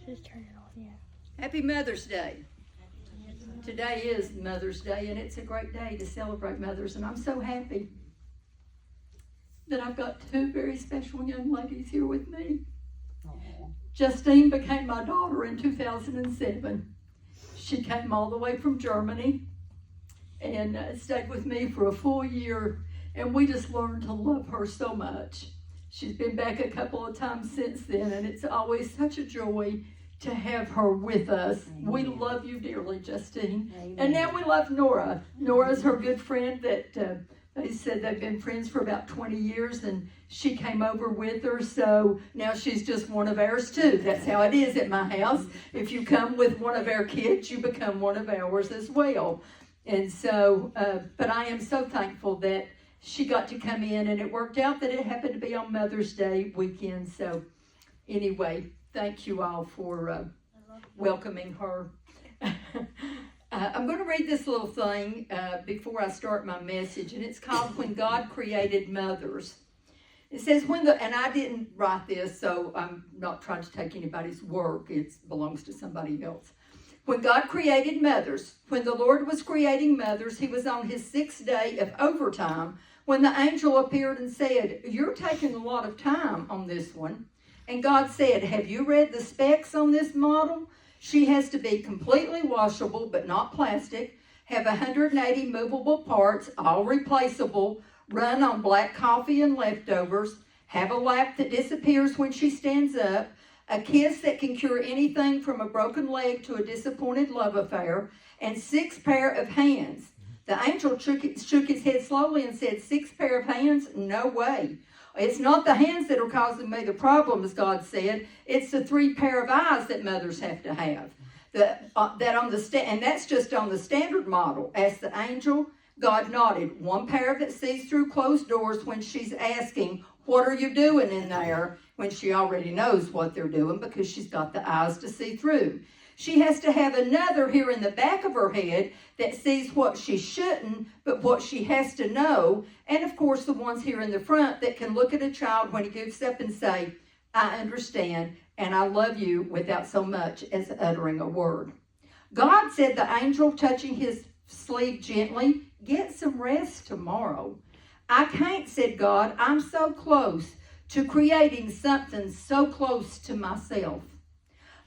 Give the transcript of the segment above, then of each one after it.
Just turn it on, yeah. Happy Mother's Day. Today is Mother's Day, and it's a great day to celebrate mothers, and I'm so happy that I've got two very special young ladies here with me. Aww. Justine became my daughter in 2007. She came all the way from Germany and stayed with me for a full year, and we just learned to love her so much. She's been back a couple of times since then, and it's always such a joy to have her with us. Amen. We love you dearly, Justine. Amen. And now we love Nora. Nora's her good friend that they said they've been friends for about 20 years, and she came over with her, so now she's just one of ours too. That's how it is at my house. If you come with one of our kids, you become one of ours as well. And so, but I am so thankful that she got to come in, and it worked out that it happened to be on Mother's Day weekend. So anyway, thank you all for welcoming her. I'm going to read this little thing before I start my message, and it's called When God Created Mothers. It says, and I didn't write this, so I'm not trying to take anybody's work. It belongs to somebody else. When God created mothers, when the Lord was creating mothers, he was on his 6th day of overtime when the angel appeared and said, "You're taking a lot of time on this one." And God said, "Have you read the specs on this model? She has to be completely washable, but not plastic, have 180 movable parts, all replaceable, run on black coffee and leftovers, have a lap that disappears when she stands up, a kiss that can cure anything from a broken leg to a disappointed love affair, and 6 pair of hands." The angel shook his head slowly and said, 6 pair of hands? No way. It's not the hands that are causing me the problem, as God said. It's the 3 pair of eyes that mothers have to have. And that's just on the standard model. Asked the angel. God nodded. 1 pair that sees through closed doors when she's asking, "What are you doing in there?" when she already knows what they're doing because she's got the eyes to see through. She has to have another here in the back of her head that sees what she shouldn't, but what she has to know. And of course, the ones here in the front that can look at a child when he goofs up and say, "I understand, and I love you," without so much as uttering a word. God said, the angel touching his sleeve gently, "Get some rest tomorrow." "I can't," said God. "I'm so close to creating something so close to myself.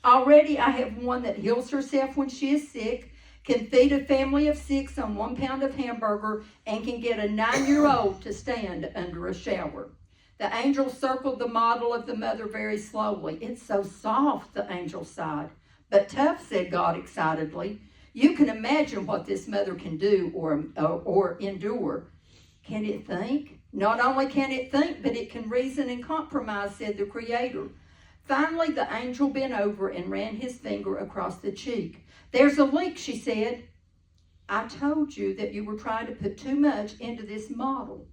Already I have one that heals herself when she is sick, can feed a family of 6 on 1 pound of hamburger, and can get a 9-year-old to stand under a shower." The angel circled the model of the mother very slowly. "It's so soft," the angel sighed. "But tough," said God excitedly. "You can imagine what this mother can do or endure. Can it think?" "Not only can it think, but it can reason and compromise," said the Creator. Finally, the angel bent over and ran his finger across the cheek. "There's a leak," she said. "I told you that you were trying to put too much into this model."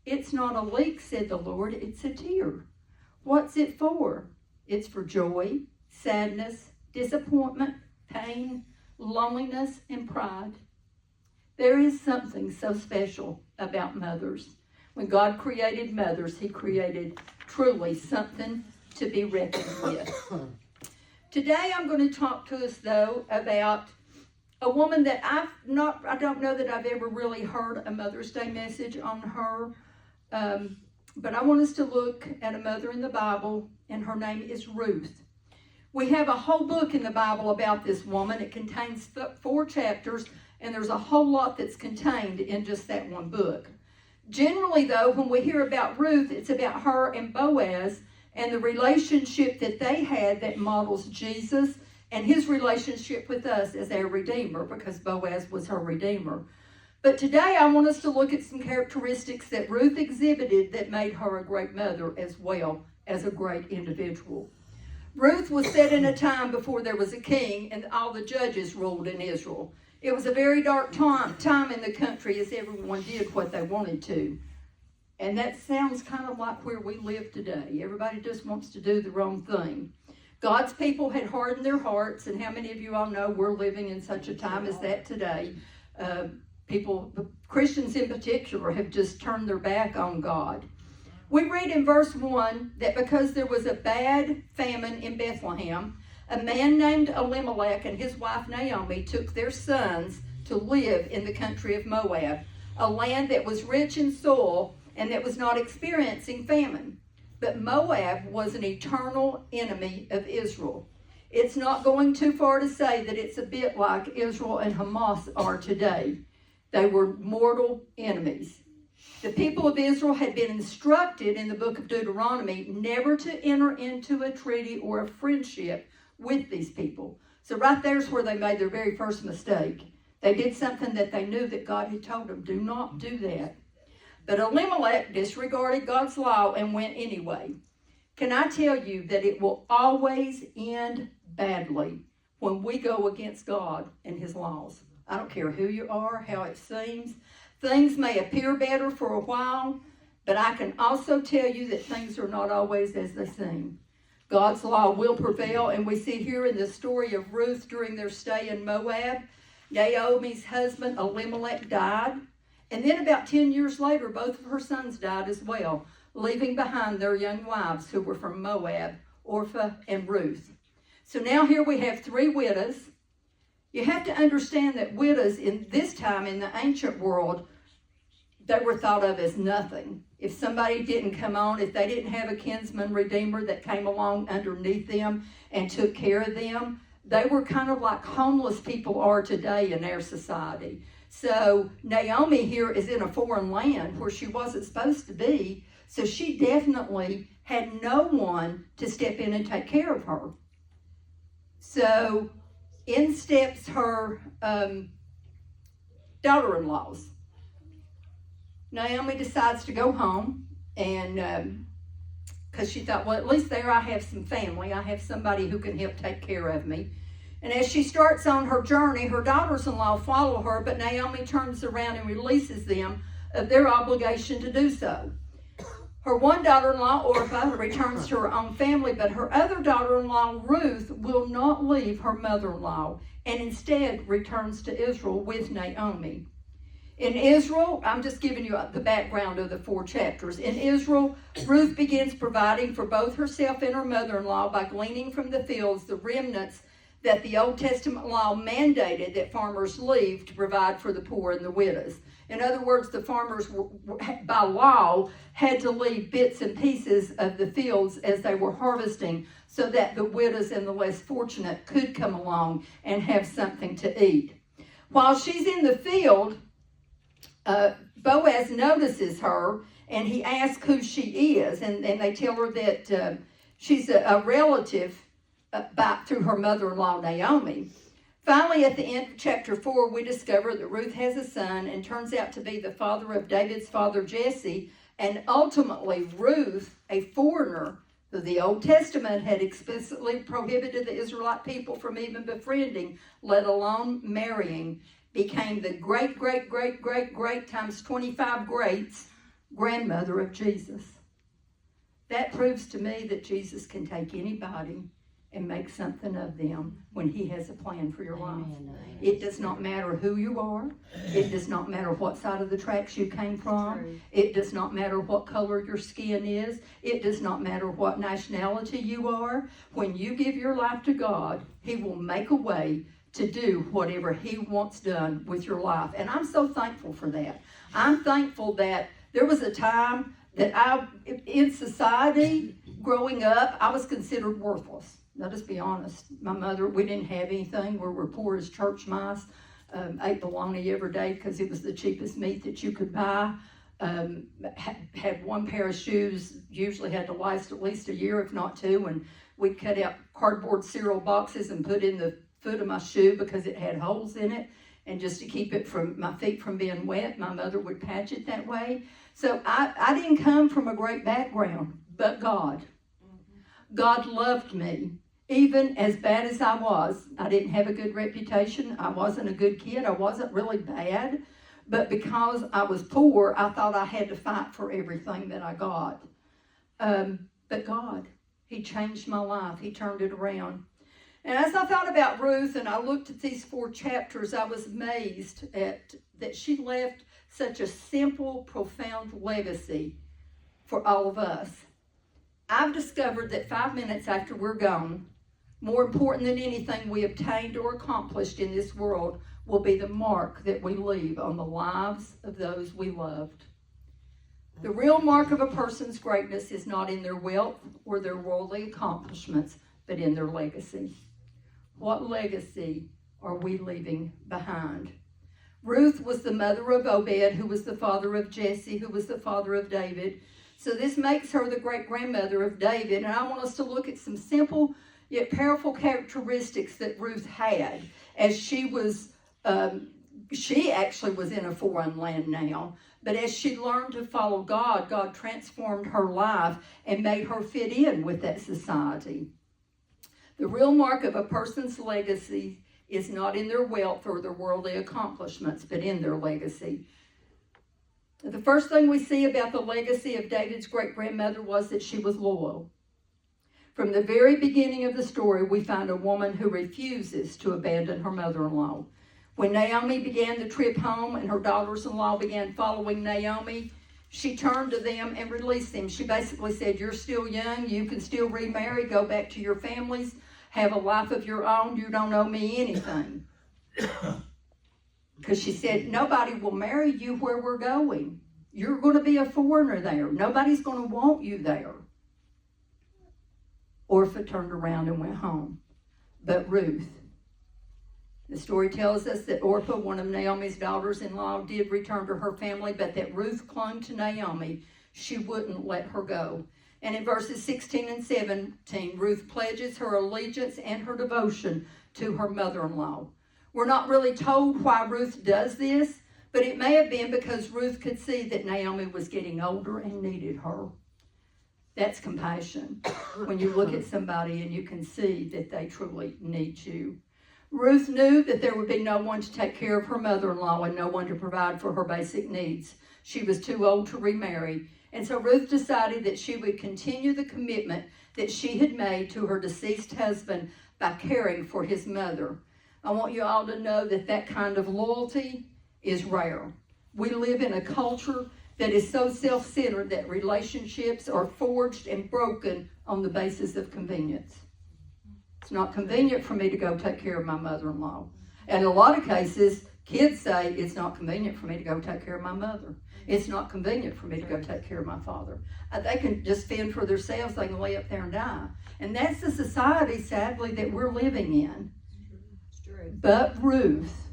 "It's not a leak," said the Lord. "It's a tear." "What's it for?" "It's for joy, sadness, disappointment, pain, loneliness, and pride." There is something so special about mothers. When God created mothers, he created truly something to be reckoned with. Today I'm going to talk to us, though, about a woman that I don't know that I've ever really heard a Mother's Day message on her, but I want us to look at a mother in the Bible, and her name is Ruth. We have a whole book in the Bible about this woman. It contains 4 chapters, and there's a whole lot that's contained in just that one book. Generally, though, when we hear about Ruth, it's about her and Boaz and the relationship that they had that models Jesus and his relationship with us as our Redeemer, because Boaz was her Redeemer. But today I want us to look at some characteristics that Ruth exhibited that made her a great mother as well as a great individual. Ruth was set in a time before there was a king and all the judges ruled in Israel. It was a very dark time in the country as everyone did what they wanted to. And that sounds kind of like where we live today. Everybody just wants to do the wrong thing. God's people had hardened their hearts, and how many of you all know we're living in such a time as that today? Christians in particular, have just turned their back on God. We read in verse 1 that because there was a bad famine in Bethlehem, A man named Elimelech and his wife Naomi took their sons to live in the country of Moab, a land that was rich in soil and that was not experiencing famine. But Moab was an eternal enemy of Israel. It's not going too far to say that it's a bit like Israel and Hamas are today. They were mortal enemies. The people of Israel had been instructed in the book of Deuteronomy never to enter into a treaty or a friendship with these people. So right there's where they made their very first mistake. They did something that they knew that God had told them, do not do that. But Elimelech disregarded God's law and went anyway. Can I tell you that it will always end badly when we go against God and his laws? I don't care who you are, how it seems. Things may appear better for a while, but I can also tell you that things are not always as they seem. God's law will prevail, and we see here in the story of Ruth during their stay in Moab, Naomi's husband Elimelech died, and then about 10 years later, both of her sons died as well, leaving behind their young wives who were from Moab, Orpah and Ruth. So now here we have 3 widows. You have to understand that widows in this time in the ancient world, they were thought of as nothing. If somebody didn't come on, if they didn't have a kinsman redeemer that came along underneath them and took care of them, they were kind of like homeless people are today in our society. So Naomi here is in a foreign land where she wasn't supposed to be, so she definitely had no one to step in and take care of her. So in steps her daughter-in-laws. Naomi decides to go home, and because she thought, well, at least there I have some family. I have somebody who can help take care of me. And as she starts on her journey, her daughters-in-law follow her, but Naomi turns around and releases them of their obligation to do so. Her one daughter-in-law, Orpah, returns to her own family, but her other daughter-in-law, Ruth, will not leave her mother-in-law and instead returns to Israel with Naomi. In Israel, I'm just giving you the background of the 4 chapters. In Israel, Ruth begins providing for both herself and her mother-in-law by gleaning from the fields the remnants that the Old Testament law mandated that farmers leave to provide for the poor and the widows. In other words, the farmers, by law, had to leave bits and pieces of the fields as they were harvesting so that the widows and the less fortunate could come along and have something to eat. While she's in the field, Boaz notices her, and he asks who she is, and they tell her that she's a relative through her mother-in-law, Naomi. Finally, at the end of chapter 4, we discover that Ruth has a son and turns out to be the father of David's father, Jesse, and ultimately Ruth, a foreigner who the Old Testament had explicitly prohibited the Israelite people from even befriending, let alone marrying, became the great, great, great, great, great times 25 greats grandmother of Jesus. That proves to me that Jesus can take anybody and make something of them when he has a plan for your life. It does not matter who you are. It does not matter what side of the tracks you came from. It does not matter what color your skin is. It does not matter what nationality you are. When you give your life to God, he will make a way to do whatever he wants done with your life. And I'm so thankful for that. I'm thankful that there was a time that in society, growing up, I was considered worthless. Let us be honest. My mother, we didn't have anything. We were poor as church mice. Ate bologna every day because it was the cheapest meat that you could buy. Had one pair of shoes, usually had to last at least a year, if not 2. And we'd cut out cardboard cereal boxes and put in the foot of my shoe because it had holes in it. And just to keep it from my feet from being wet, my mother would patch it that way. So I didn't come from a great background, but God. God loved me. Even as bad as I was, I didn't have a good reputation. I wasn't a good kid. I wasn't really bad. But because I was poor, I thought I had to fight for everything that I got. But God, he changed my life. He turned it around. And as I thought about Ruth and I looked at these 4 chapters, I was amazed at that she left such a simple, profound legacy for all of us. I've discovered that 5 minutes after we're gone, More important than anything we obtained or accomplished in this world will be the mark that we leave on the lives of those we loved. The real mark of a person's greatness is not in their wealth or their worldly accomplishments, but in their legacy. What legacy are we leaving behind? Ruth was the mother of Obed, who was the father of Jesse, who was the father of David. So this makes her the great-grandmother of David. And I want us to look at some simple yet powerful characteristics that Ruth had as she actually was in a foreign land now. But as she learned to follow God, God transformed her life and made her fit in with that society. The real mark of a person's legacy is not in their wealth or their worldly accomplishments, but in their legacy. The first thing we see about the legacy of David's great-grandmother was that she was loyal. From the very beginning of the story, we find a woman who refuses to abandon her mother-in-law. When Naomi began the trip home and her daughters-in-law began following Naomi, she turned to them and released them. She basically said, you're still young, you can still remarry, go back to your families, have a life of your own, you don't owe me anything. Because she said, nobody will marry you where we're going. You're going to be a foreigner there. Nobody's going to want you there. Orpah turned around and went home. But Ruth, the story tells us that Orpah, one of Naomi's daughters-in-law, did return to her family, but that Ruth clung to Naomi. She wouldn't let her go. And in verses 16 and 17, Ruth pledges her allegiance and her devotion to her mother-in-law. We're not really told why Ruth does this, but it may have been because Ruth could see that Naomi was getting older and needed her. That's compassion. When you look at somebody and you can see that they truly need you. Ruth knew that there would be no one to take care of her mother-in-law and no one to provide for her basic needs. She was too old to remarry. And so Ruth decided that she would continue the commitment that she had made to her deceased husband by caring for his mother. I want you all to know that that kind of loyalty is rare. We live in a culture that is so self-centered that relationships are forged and broken on the basis of convenience. It's not convenient for me to go take care of my mother-in-law. And in a lot of cases, kids say, it's not convenient for me to go take care of my mother. It's not convenient for me to go take care of my father. They can just fend for themselves. They can lay up there and die. And that's the society, sadly, that we're living in. But Ruth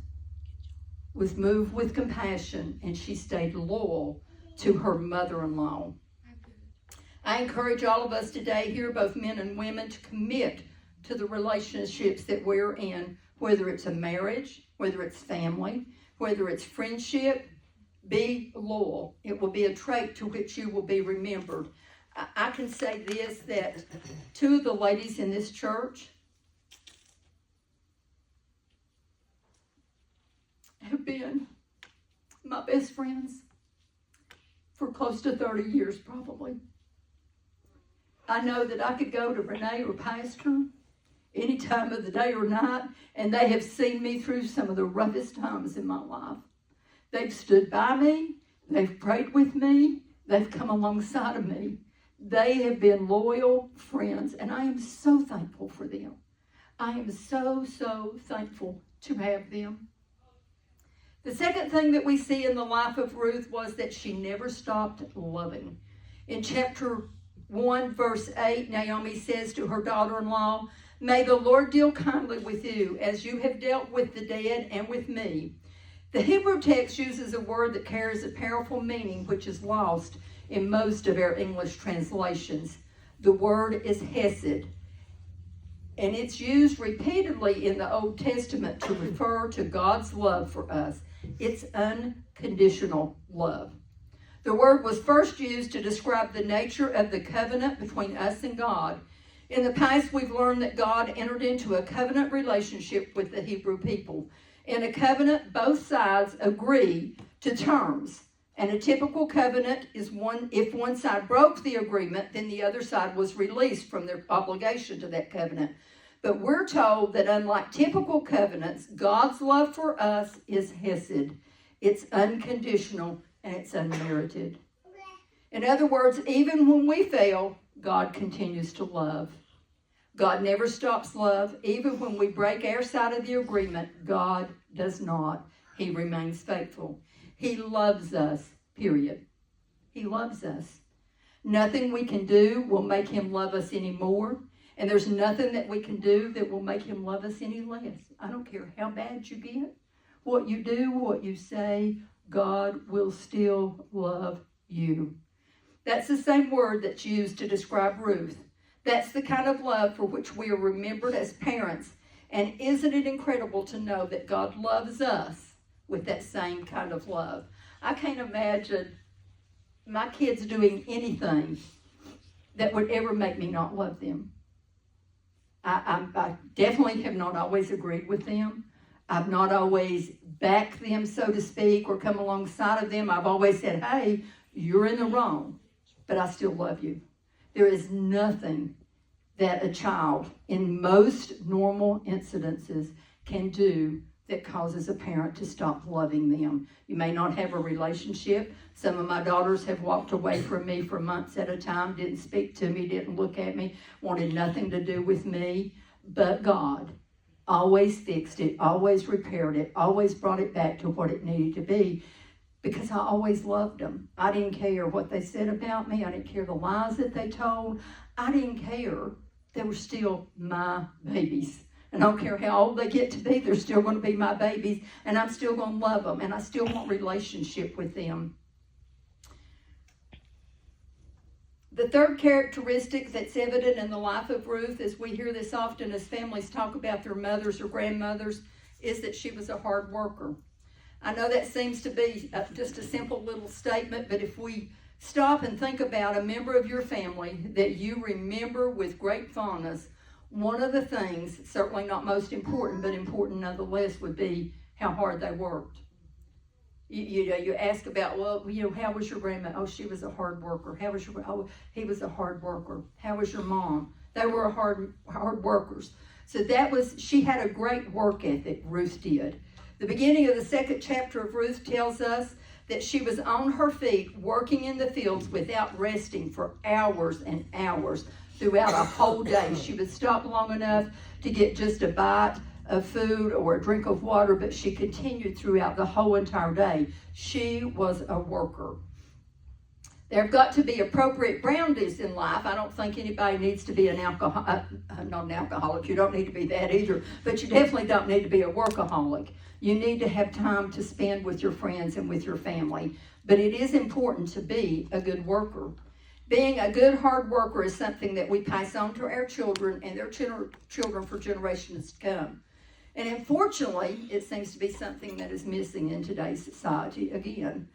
was moved with compassion, and she stayed loyal to her mother-in-law. I encourage all of us today here, both men and women, to commit to the relationships that we're in, whether it's a marriage, whether it's family, whether it's friendship. Be loyal. It will be a trait to which you will be remembered. I can say this, that two of the ladies in this church have been my best friends for close to 30 years probably. I know that I could go to Renee or Pastor any time of the day or night, and they have seen me through some of the roughest times in my life. They've stood by me. They've prayed with me. They've come alongside of me. They have been loyal friends, and I am so thankful for them. I am so, so thankful to have them. The second thing that we see in the life of Ruth was that she never stopped loving. In chapter 1, verse 8, Naomi says to her daughter-in-law, "May the Lord deal kindly with you, as you have dealt with the dead and with me." The Hebrew text uses a word that carries a powerful meaning which is lost in most of our English translations. The word is hesed, and it's used repeatedly in the Old Testament to refer to God's love for us. It's unconditional love. The word was first used to describe the nature of the covenant between us and God. In the past, we've learned that God entered into a covenant relationship with the Hebrew people. In a covenant, both sides agree to terms. And a typical covenant is if one side broke the agreement, then the other side was released from their obligation to that covenant. But we're told that unlike typical covenants, God's love for us is hesed. It's unconditional and it's unmerited. In other words, even when we fail, God continues to love. God never stops love. Even when we break our side of the agreement, God does not. He remains faithful. He loves us, period. He loves us. Nothing we can do will make him love us anymore. And there's nothing that we can do that will make him love us any less. I don't care how bad you get, what you do, what you say, God will still love you. That's the same word that's used to describe Ruth. That's the kind of love for which we are remembered as parents. And isn't it incredible to know that God loves us with that same kind of love? I can't imagine my kids doing anything that would ever make me not love them. I definitely have not always agreed with them. I've not always backed them, so to speak, or come alongside of them. I've always said, hey, you're in the wrong, but I still love you. There is nothing that a child, in most normal incidences, can do that causes a parent to stop loving them. You may not have a relationship. Some of my daughters have walked away from me for months at a time, didn't speak to me, didn't look at me, wanted nothing to do with me. But God always fixed it, always repaired it, always brought it back to what it needed to be, because I always loved them. I didn't care what they said about me. I didn't care the lies that they told. I didn't care. They were still my babies. And I don't care how old they get to be, they're still going to be my babies, and I'm still going to love them, and I still want relationship with them. The third characteristic that's evident in the life of Ruth, as we hear this often as families talk about their mothers or grandmothers, is that she was a hard worker. I know that seems to be just a simple little statement, but if we stop and think about a member of your family that you remember with great fondness, one of the things, certainly not most important, but important nonetheless, would be how hard they worked. You ask about, well, how was your grandma? Oh, she was a hard worker. How was he was a hard worker. How was your mom? They were hard workers. So she had a great work ethic, Ruth did. The beginning of the second chapter of Ruth tells us that she was on her feet working in the fields without resting for hours and hours throughout a whole day. She would stop long enough to get just a bite of food or a drink of water, but she continued throughout the whole entire day. She was a worker. There have got to be appropriate boundaries in life. I don't think anybody needs to be not an alcoholic. You don't need to be that either, but you definitely don't need to be a workaholic. You need to have time to spend with your friends and with your family, but it is important to be a good worker. Being a good hard worker is something that we pass on to our children and their children for generations to come. And unfortunately, it seems to be something that is missing in today's society. Again,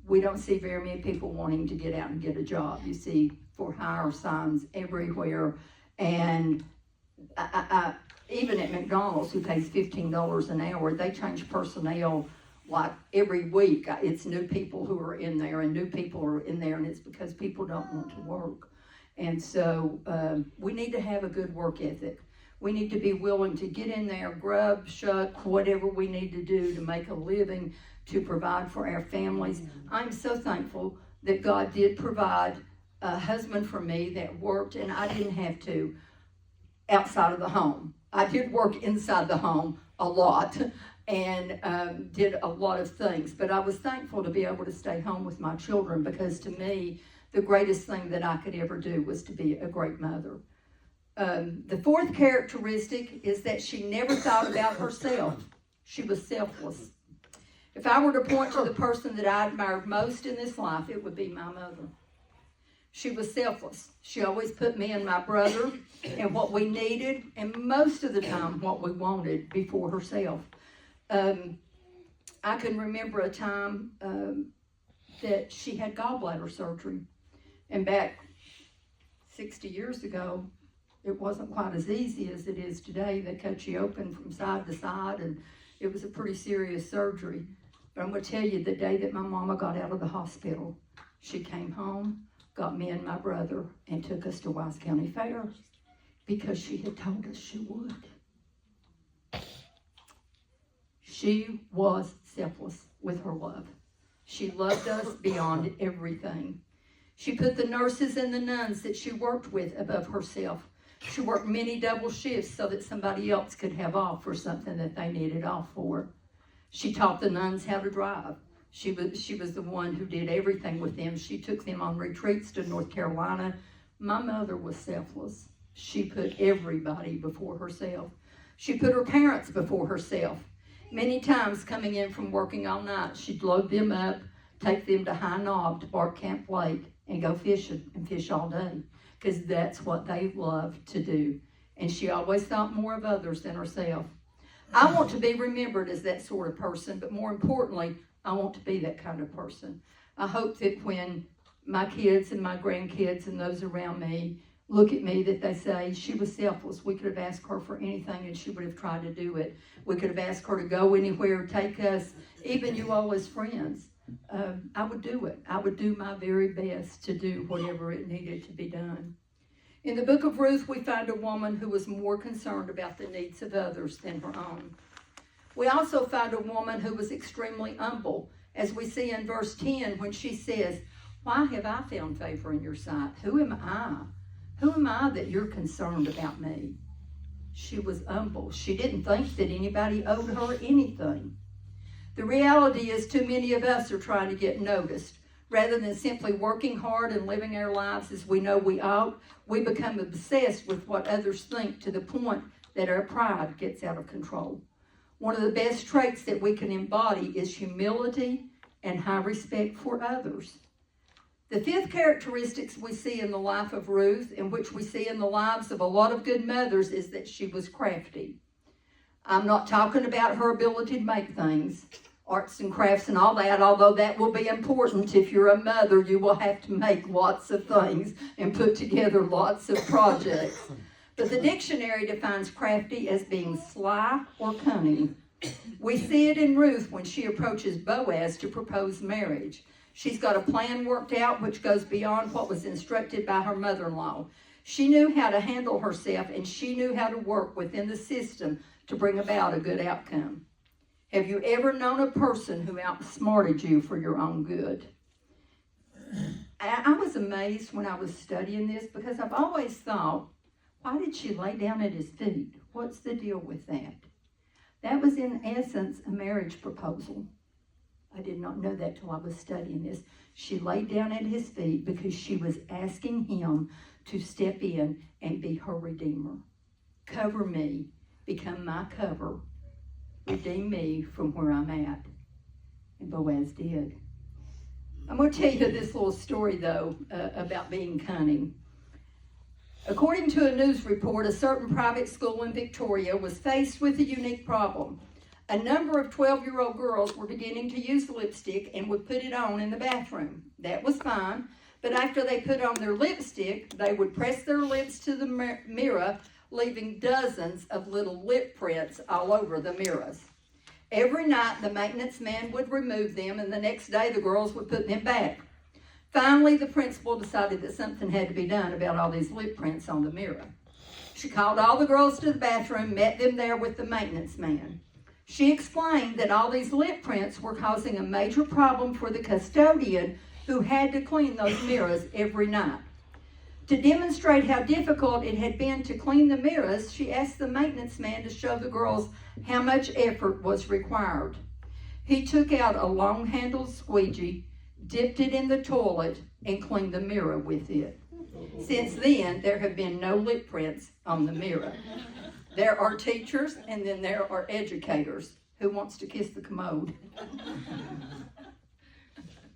we don't see very many people wanting to get out and get a job. You see for hire signs everywhere. And even at McDonald's, who pays $15 an hour, they change personnel like every week. It's new people who are in there, and new people are in there, and it's because people don't want to work. And so we need to have a good work ethic. We need to be willing to get in there, grub, shuck, whatever we need to do to make a living, to provide for our families. I'm so thankful that God did provide a husband for me that worked, and I didn't have to outside of the home. I did work inside the home a lot and did a lot of things, but I was thankful to be able to stay home with my children, because to me, the greatest thing that I could ever do was to be a great mother. The fourth characteristic is that she never thought about herself. She was selfless. If I were to point to the person that I admired most in this life, it would be my mother. She was selfless. She always put me and my brother and what we needed, and most of the time what we wanted, before herself. I can remember a time that she had gallbladder surgery. And back 60 years ago, it wasn't quite as easy as it is today. They cut you open from side to side, and it was a pretty serious surgery. But I'm going to tell you, the day that my mama got out of the hospital, she came home, got me and my brother, and took us to Wise County Fair, because she had told us she would. She was selfless with her love. She loved us beyond everything. She put the nurses and the nuns that she worked with above herself. She worked many double shifts so that somebody else could have off for something that they needed off for. She taught the nuns how to drive. She was the one who did everything with them. She took them on retreats to North Carolina. My mother was selfless. She put everybody before herself. She put her parents before herself. Many times coming in from working all night, she'd load them up, take them to High Knob to Bark Camp Lake, and go fishing and fish all day, because that's what they loved to do. And she always thought more of others than herself. I want to be remembered as that sort of person, but more importantly, I want to be that kind of person. I hope that when my kids and my grandkids and those around me look at me, that they say, she was selfless. We could have asked her for anything and she would have tried to do it. We could have asked her to go anywhere, take us, even you all as friends. I would do it. I would do my very best to do whatever it needed to be done. In the book of Ruth, we find a woman who was more concerned about the needs of others than her own. We also find a woman who was extremely humble, as we see in verse 10 when she says, "Why have I found favor in your sight? Who am I? Who am I that you're concerned about me?" She was humble. She didn't think that anybody owed her anything. The reality is too many of us are trying to get noticed. Rather than simply working hard and living our lives as we know we ought, we become obsessed with what others think to the point that our pride gets out of control. One of the best traits that we can embody is humility and high respect for others. The fifth characteristics we see in the life of Ruth, and which we see in the lives of a lot of good mothers, is that she was crafty. I'm not talking about her ability to make things, arts and crafts and all that, although that will be important. If you're a mother, you will have to make lots of things and put together lots of projects. But the dictionary defines crafty as being sly or cunning. We see it in Ruth when she approaches Boaz to propose marriage. She's got a plan worked out which goes beyond what was instructed by her mother-in-law. She knew how to handle herself, and she knew how to work within the system to bring about a good outcome. Have you ever known a person who outsmarted you for your own good? I was amazed when I was studying this, because I've always thought, why did she lay down at his feet? What's the deal with that? That was in essence a marriage proposal. I did not know that till I was studying this. She laid down at his feet because she was asking him to step in and be her redeemer. Cover me, become my cover, redeem me from where I'm at. And Boaz did. I'm going to tell you this little story, though, about being cunning. According to a news report, a certain private school in Victoria was faced with a unique problem. A number of 12-year-old girls were beginning to use lipstick and would put it on in the bathroom. That was fine, but after they put on their lipstick, they would press their lips to the mirror, leaving dozens of little lip prints all over the mirrors. Every night, the maintenance man would remove them, and the next day, the girls would put them back. Finally, the principal decided that something had to be done about all these lip prints on the mirror. She called all the girls to the bathroom, met them there with the maintenance man. She explained that all these lip prints were causing a major problem for the custodian, who had to clean those mirrors every night. To demonstrate how difficult it had been to clean the mirrors, she asked the maintenance man to show the girls how much effort was required. He took out a long-handled squeegee, dipped it in the toilet, and cleaned the mirror with it. Since then, there have been no lip prints on the mirror. There are teachers, and then there are educators. Who wants to kiss the commode?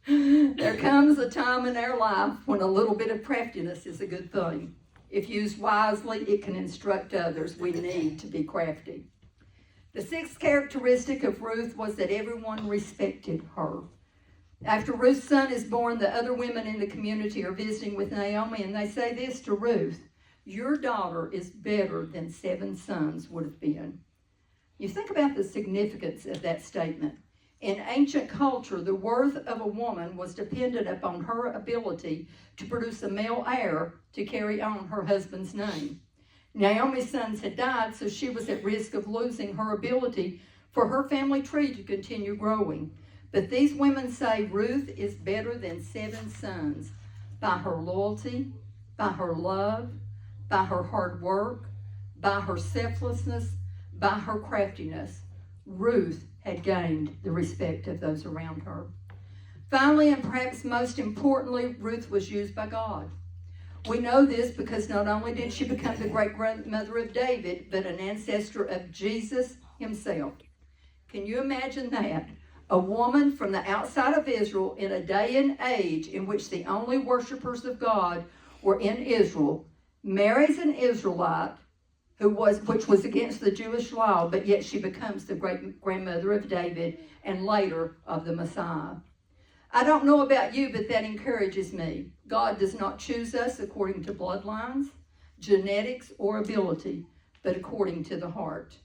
There comes a time in our life when a little bit of craftiness is a good thing. If used wisely, it can instruct others. We need to be crafty. The sixth characteristic of Ruth was that everyone respected her. After Ruth's son is born, the other women in the community are visiting with Naomi, and they say this to Ruth: "Your daughter is better than 7 sons would have been." You think about the significance of that statement. In ancient culture, the worth of a woman was dependent upon her ability to produce a male heir to carry on her husband's name. Naomi's sons had died, so she was at risk of losing her ability for her family tree to continue growing. But these women say Ruth is better than 7 sons by her loyalty, by her love, by her hard work, by her selflessness, by her craftiness, Ruth had gained the respect of those around her. Finally, and perhaps most importantly, Ruth was used by God. We know this because not only did she become the great-grandmother of David, but an ancestor of Jesus himself. Can you imagine that? A woman from the outside of Israel in a day and age in which the only worshipers of God were in Israel, marries an Israelite which was against the Jewish law, but yet she becomes the great-grandmother of David and later of the Messiah. I don't know about you, but that encourages me. God does not choose us according to bloodlines, genetics, or ability, but according to the heart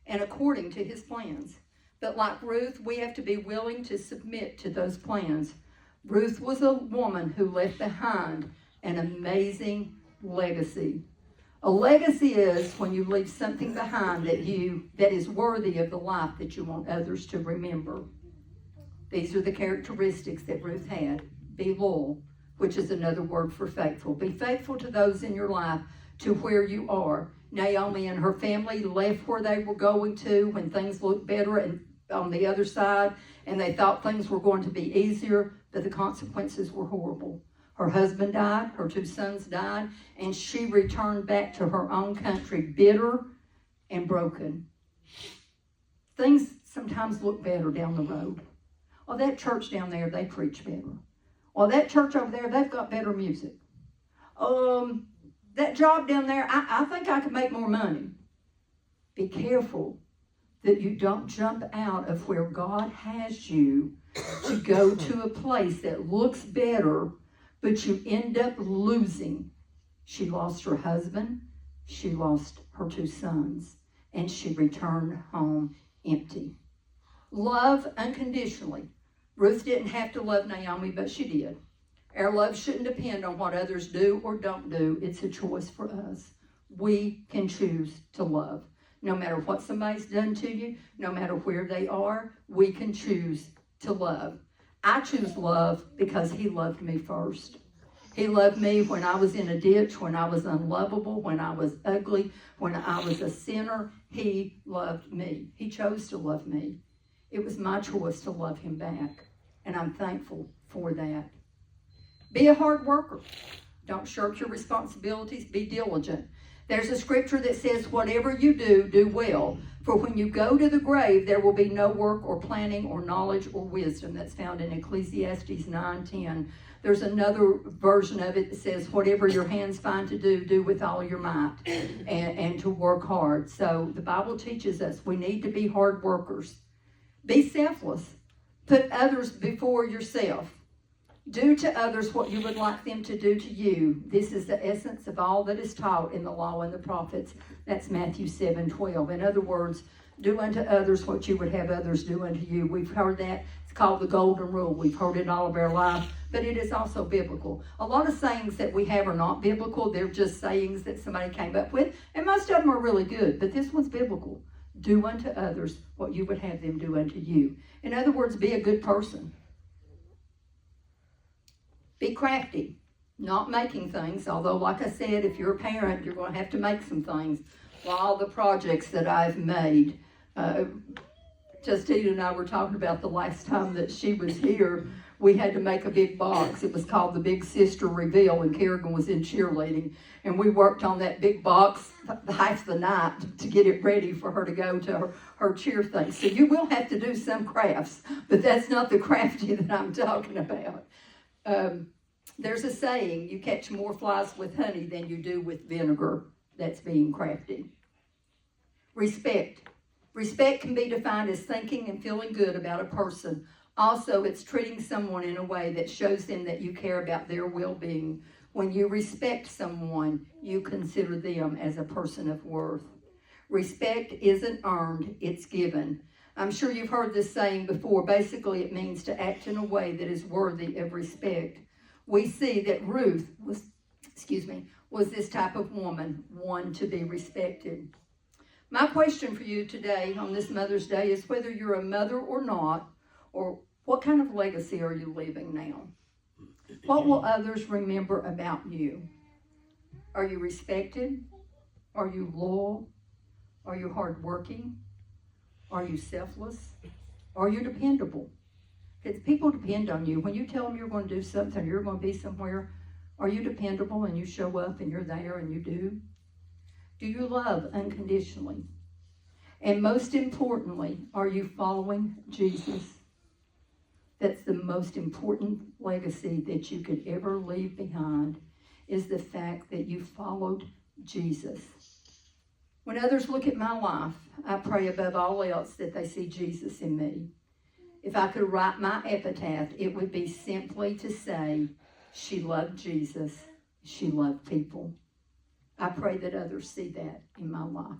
and according to his plans. But like Ruth, we have to be willing to submit to those plans. Ruth was a woman who left behind an amazing legacy. A legacy is when you leave something behind that is worthy of the life that you want others to remember. These are the characteristics that Ruth had. Be loyal, which is another word for faithful. Be faithful to those in your life, to where you are. Naomi and her family left where they were going to when things looked better and on the other side, and they thought things were going to be easier, but the consequences were horrible. Her husband died, her 2 sons died, and she returned back to her own country bitter and broken. Things sometimes look better down the road. Oh, that church down there, they preach better. Or that church over there, they've got better music. That job down there, I think I could make more money. Be careful that you don't jump out of where God has you to go to a place that looks better, but you end up losing. She lost her husband, she lost her 2 sons, and she returned home empty. Love unconditionally. Ruth didn't have to love Naomi, but she did. Our love shouldn't depend on what others do or don't do. It's a choice for us. We can choose to love. No matter what somebody's done to you, no matter where they are, we can choose to love. I choose love because he loved me first. He loved me when I was in a ditch, when I was unlovable, when I was ugly, when I was a sinner. He loved me. He chose to love me. It was my choice to love him back, and I'm thankful for that. Be a hard worker. Don't shirk your responsibilities. Be diligent. There's a scripture that says, whatever you do, do well. For when you go to the grave, there will be no work or planning or knowledge or wisdom. That's found in Ecclesiastes 9:10. There's another version of it that says, whatever your hands find to do, do with all your might, and to work hard. So the Bible teaches us we need to be hard workers. Be selfless. Put others before yourself. Do to others what you would like them to do to you. This is the essence of all that is taught in the law and the prophets. That's Matthew 7:12. In other words, do unto others what you would have others do unto you. We've heard that. It's called the golden rule. We've heard it all of our life, but it is also biblical. A lot of sayings that we have are not biblical. They're just sayings that somebody came up with, and most of them are really good, but this one's biblical. Do unto others what you would have them do unto you. In other words, be a good person. Be crafty, not making things, although like I said, if you're a parent, you're going to have to make some things. Well, all the projects that I've made, Justine and I were talking about the last time that she was here, we had to make a big box. It was called the Big Sister Reveal, and Kerrigan was in cheerleading. And we worked on that big box half the night to get it ready for her to go to her cheer thing. So you will have to do some crafts, but that's not the crafty that I'm talking about. There's a saying, you catch more flies with honey than you do with vinegar. That's being crafty. Respect. Respect can be defined as thinking and feeling good about a person. Also, it's treating someone in a way that shows them that you care about their well-being. When you respect someone, you consider them as a person of worth. Respect isn't earned, it's given. I'm sure you've heard this saying before. Basically, it means to act in a way that is worthy of respect. We see that Ruth was this type of woman, one to be respected. My question for you today on this Mother's Day is whether you're a mother or not, or what kind of legacy are you leaving now? What will others remember about you? Are you respected? Are you loyal? Are you hardworking? Are you selfless? Are you dependable? Because people depend on you. When you tell them you're going to do something, you're going to be somewhere, are you dependable and you show up and you're there and you do? Do you love unconditionally? And most importantly, are you following Jesus? That's the most important legacy that you could ever leave behind, is the fact that you followed Jesus. When others look at my life, I pray above all else that they see Jesus in me. If I could write my epitaph, it would be simply to say, she loved Jesus, she loved people. I pray that others see that in my life.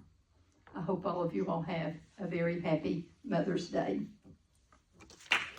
I hope all of you all have a very happy Mother's Day.